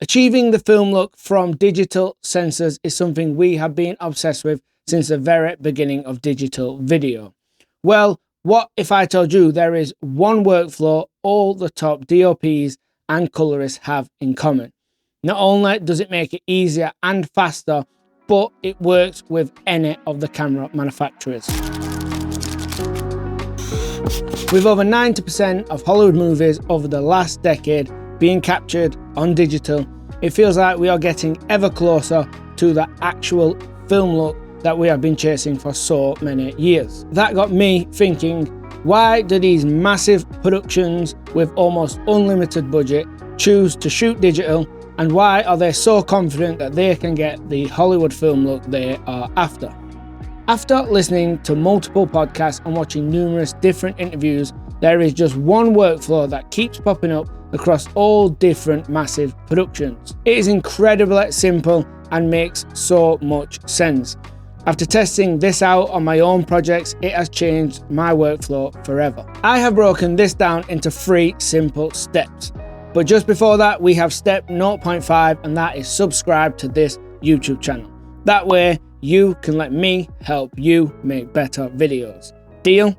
Achieving the film look from digital sensors is something we have been obsessed with since the very beginning of digital video. Well, what if I told you there is one workflow all the top DOPs and colorists have in common? Not only does it make it easier and faster, but it works with any of the camera manufacturers. With over 90% of Hollywood movies over the last decade being captured on digital, it feels like we are getting ever closer to the actual film look that we have been chasing for so many years. That got me thinking, why do these massive productions with almost unlimited budget choose to shoot digital, and why are they so confident that they can get the Hollywood film look they are after? After listening to multiple podcasts and watching numerous different interviews, there is just one workflow that keeps popping up across all different massive productions. It is incredibly simple and makes so much sense. After testing this out on my own projects, it has changed my workflow forever. I have broken this down into 3 simple steps. But just before that, we have step 0.5, and that is subscribe to this YouTube channel. That way, you can let me help you make better videos. Deal?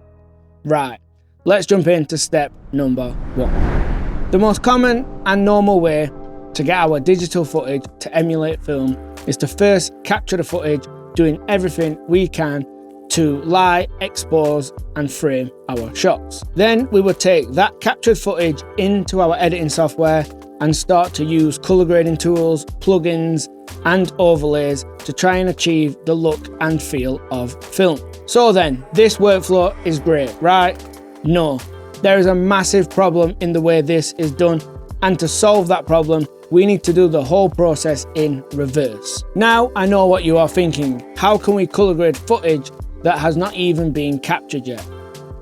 Right, let's jump into step number 1. The most common and normal way to get our digital footage to emulate film is to first capture the footage, doing everything we can to lie, expose and frame our shots. Then we would take that captured footage into our editing software and start to use color grading tools, plugins and overlays to try and achieve the look and feel of film. So then, this workflow is great, right? No, there is a massive problem in the way this is done, and to solve that problem, we need to do the whole process in reverse. Now I know what you are thinking. How can we color grade footage that has not even been captured yet?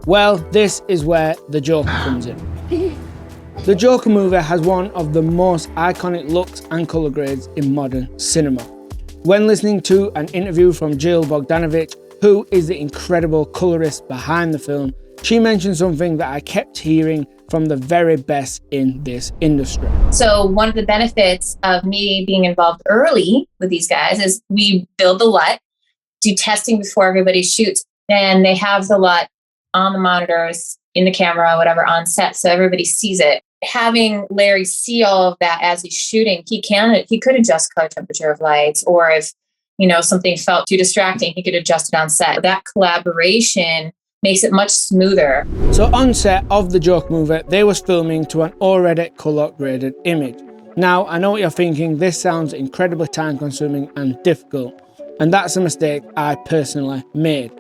Well, this is where the Joker comes in. The Joker movie has one of the most iconic looks and color grades in modern cinema. When listening to an interview from Jill Bogdanovich, who is the incredible colorist behind the film, she mentioned something that I kept hearing from the very best in this industry. So one of the benefits of me being involved early with these guys is we build the LUT, do testing before everybody shoots, and they have the LUT on the monitors, in the camera, whatever, on set, so everybody sees it. Having Larry see all of that as he's shooting, he could adjust color temperature of lights, or if something felt too distracting, he could adjust it on set. That collaboration makes it much smoother. So on set of the Joker movie, they was filming to an already color graded image. Now I know what you're thinking, this sounds incredibly time consuming and difficult, and that's a mistake I personally made.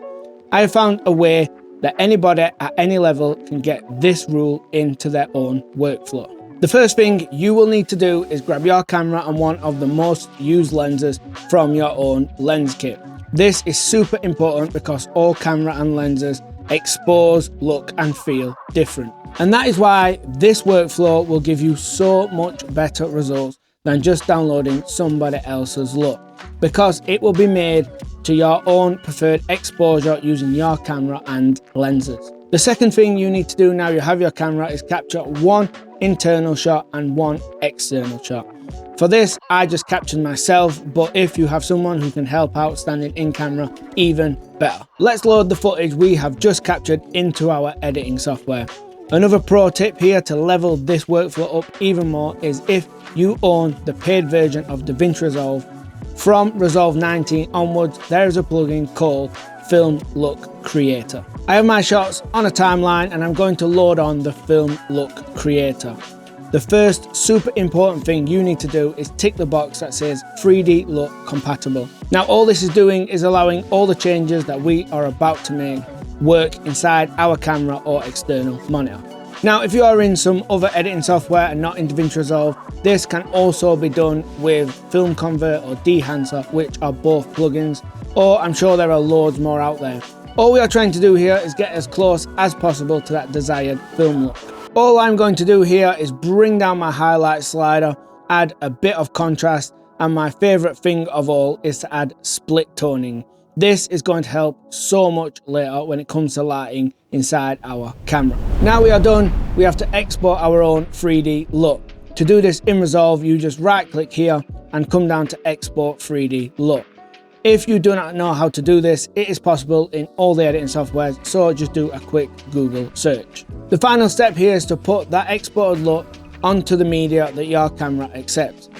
I have found a way that anybody at any level can get this rule into their own workflow. The first thing you will need to do is grab your camera and one of the most used lenses from your own lens kit. This is super important because all camera and lenses expose, look and feel different. And that is why this workflow will give you so much better results than just downloading somebody else's look, because it will be made to your own preferred exposure using your camera and lenses. The second thing you need to do now you have your camera is capture one internal shot and one external shot. For this, I just captured myself, but if you have someone who can help out standing in camera, even better. Let's load the footage we have just captured into our editing software. Another pro tip here to level this workflow up even more is if you own the paid version of DaVinci Resolve. From Resolve 19 onwards, there is a plugin called Film Look Creator. I have my shots on a timeline and I'm going to load on the Film Look Creator. The first super important thing you need to do is tick the box that says 3D Look Compatible. Now all this is doing is allowing all the changes that we are about to make work inside our camera or external monitor. Now if you are in some other editing software and not in DaVinci Resolve, this can also be done with Film Convert or Dehancer, which are both plugins, or I'm sure there are loads more out there. All we are trying to do here is get as close as possible to that desired film look. All I'm going to do here is bring down my highlight slider, add a bit of contrast, and my favorite thing of all is to add split toning. This is going to help so much later when it comes to lighting inside our camera. Now we are done, we have to export our own 3D look. To do this in Resolve, you just right click here and come down to Export 3D LUT. If you do not know how to do this, it is possible in all the editing softwares, so just do a quick Google search. The final step here is to put that exported LUT onto the media that your camera accepts.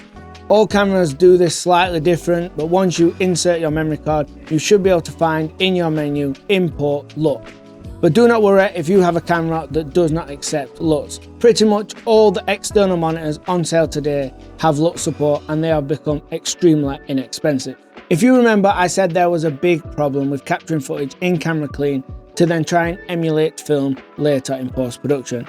All cameras do this slightly different, but once you insert your memory card, you should be able to find in your menu Import LUT. But do not worry if you have a camera that does not accept LUTs. Pretty much all the external monitors on sale today have LUT support, and they have become extremely inexpensive. If you remember, I said there was a big problem with capturing footage in camera clean to then try and emulate film later in post-production.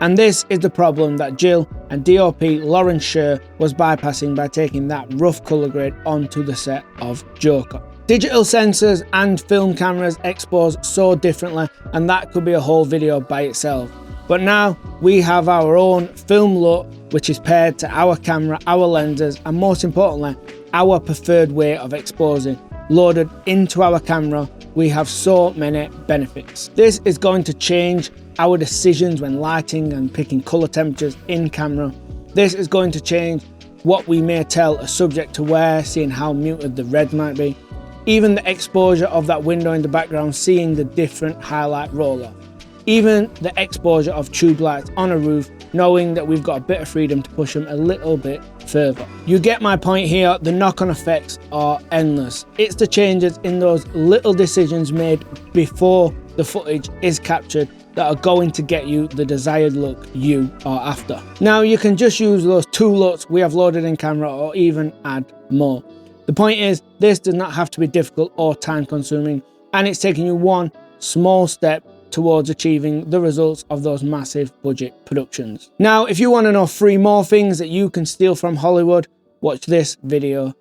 And this is the problem that Jill and DOP Lauren Scher was bypassing by taking that rough colour grade onto the set of Joker. Digital sensors and film cameras expose so differently, and that could be a whole video by itself. But now we have our own film LUT, which is paired to our camera, our lenses, and most importantly, our preferred way of exposing. Loaded into our camera, we have so many benefits. This is going to change our decisions when lighting and picking color temperatures in camera. This is going to change what we may tell a subject to wear, seeing how muted the red might be. Even the exposure of that window in the background, seeing the different highlight roll-off. Even the exposure of tube lights on a roof, knowing that we've got a bit of freedom to push them a little bit further. You get my point here, the knock-on effects are endless. It's the changes in those little decisions made before the footage is captured that are going to get you the desired look you are after. Now you can just use those 2 LUTs we have loaded in camera, or even add more. The point is, this does not have to be difficult or time consuming, and it's taking you one small step towards achieving the results of those massive budget productions. Now, if you want to know 3 more things that you can steal from Hollywood, watch this video